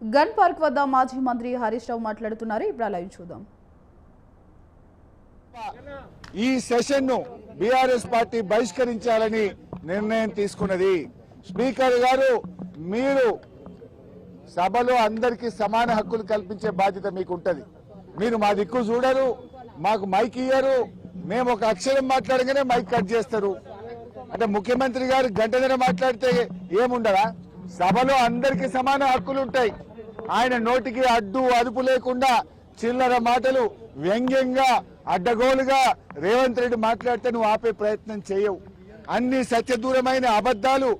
Gun park వద్ద మాజీ మంత్రి హరీష్ రావు మాట్లాడుతున్నారు. ఇప్పుడు లైవ్ చూద్దాం. ఈ సెషన్ ను బీఆర్ఎస్ పార్టీ బహిష్కరించాలని నిర్ణయం తీసుకున్నది. స్పీకర్ గారు, మీరు సభలో అందరికీ సమాన హక్కులు కల్పించే బాధ్యత మీకు ఉంటది. మీరు మా దిక్కు చూడరు, మాకు మైక్ ఇయ్యరు. మేము ఒక అక్షరం మాట్లాడగానే మైక్ కట్ చేస్తారు. అంటే ముఖ్యమంత్రి గారు గంటన్నర మాట్లాడితే ఏముండదా? సభలో అందరికీ సమాన హక్కులు ఉంటాయి. ఆయన నోటికి అడ్డు అదుపు లేకుండా చిల్లర మాటలు వ్యంగ్యంగా అడ్డగోలుగా రేవంత్ రెడ్డి మాట్లాడితే నువ్వు ఆపే ప్రయత్నం చేయవు. అన్ని సత్యదూరమైన అబద్దాలు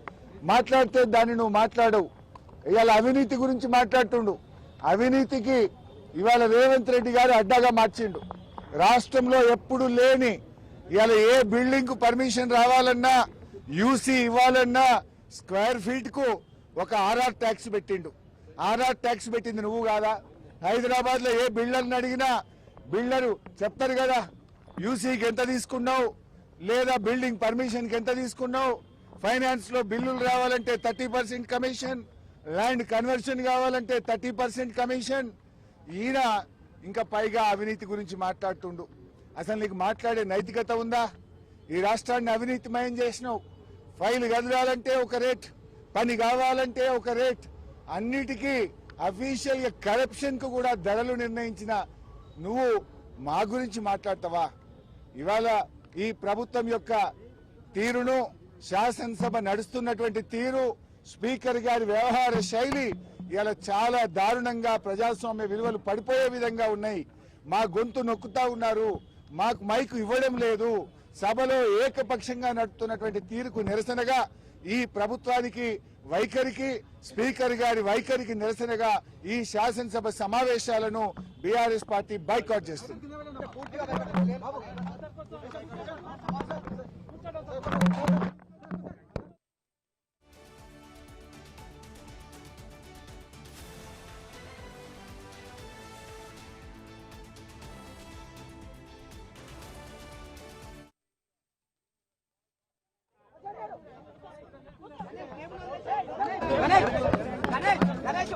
మాట్లాడితే దాన్ని నువ్వు మాట్లాడవు. ఇవాళ అవినీతి గురించి మాట్లాడుతుండు. అవినీతికి ఇవాళ రేవంత్ రెడ్డి గారు అడ్డాగా మార్చిండు. రాష్ట్రంలో ఎప్పుడు లేని ఇవాళ ఏ బిల్డింగ్ కు పర్మిషన్ రావాలన్నా, యూసీ ఇవ్వాలన్నా స్క్వేర్ ఫీట్ కు ఒక ఆర్ఆర్ ట్యాక్స్ పెట్టిండు. ఆర్ఆర్ ట్యాక్స్ పెట్టింది నువ్వు కాదా? హైదరాబాద్ లో ఏ బిల్డర్ని అడిగినా బిల్డరు చెప్తారు కదా, యూసీకి ఎంత తీసుకున్నావు, లేదా బిల్డింగ్ పర్మిషన్ కి ఎంత తీసుకున్నావు, ఫైనాన్స్ లో బిల్లులు రావాలంటే 30% కమిషన్, ల్యాండ్ కన్వర్షన్ కావాలంటే 30% కమిషన్. ఈయన ఇంకా పైగా అవినీతి గురించి మాట్లాడుతుండు. అసలు నీకు మాట్లాడే నైతికత ఉందా? ఈ రాష్ట్రాన్ని అవినీతిమయం చేసినావు. ఫైల్ కదలాలంటే ఒక రేట్, పని కావాలంటే ఒక రేట్, అన్నిటికీ అఫీషియల్ గా కరప్షన్ కు కూడా ధరలు నిర్ణయించిన నువ్వు మా గురించి మాట్లాడతావా? ఇవాళ ఈ ప్రభుత్వం యొక్క తీరును, శాసనసభ నడుస్తున్నటువంటి తీరు, స్పీకర్ గారి వ్యవహార శైలి ఇలా చాలా దారుణంగా ప్రజాస్వామ్య విలువలు పడిపోయే విధంగా ఉన్నాయి. మా గొంతు నొక్కుతా ఉన్నారు, మాకు మైకు ఇవ్వడం లేదు. సభలో ఏకపక్షంగా నడుపుతున్నటువంటి తీరుకు నిరసనగా, ఈ ప్రభుత్వానికి వైఖరికి, స్పీకర్ గారి వైఖరికి నిరసనగా ఈ శాసనసభ సమావేశాలను బీఆర్ఎస్ పార్టీ బాయ్కాట్ చేస్తుంది. గణేష్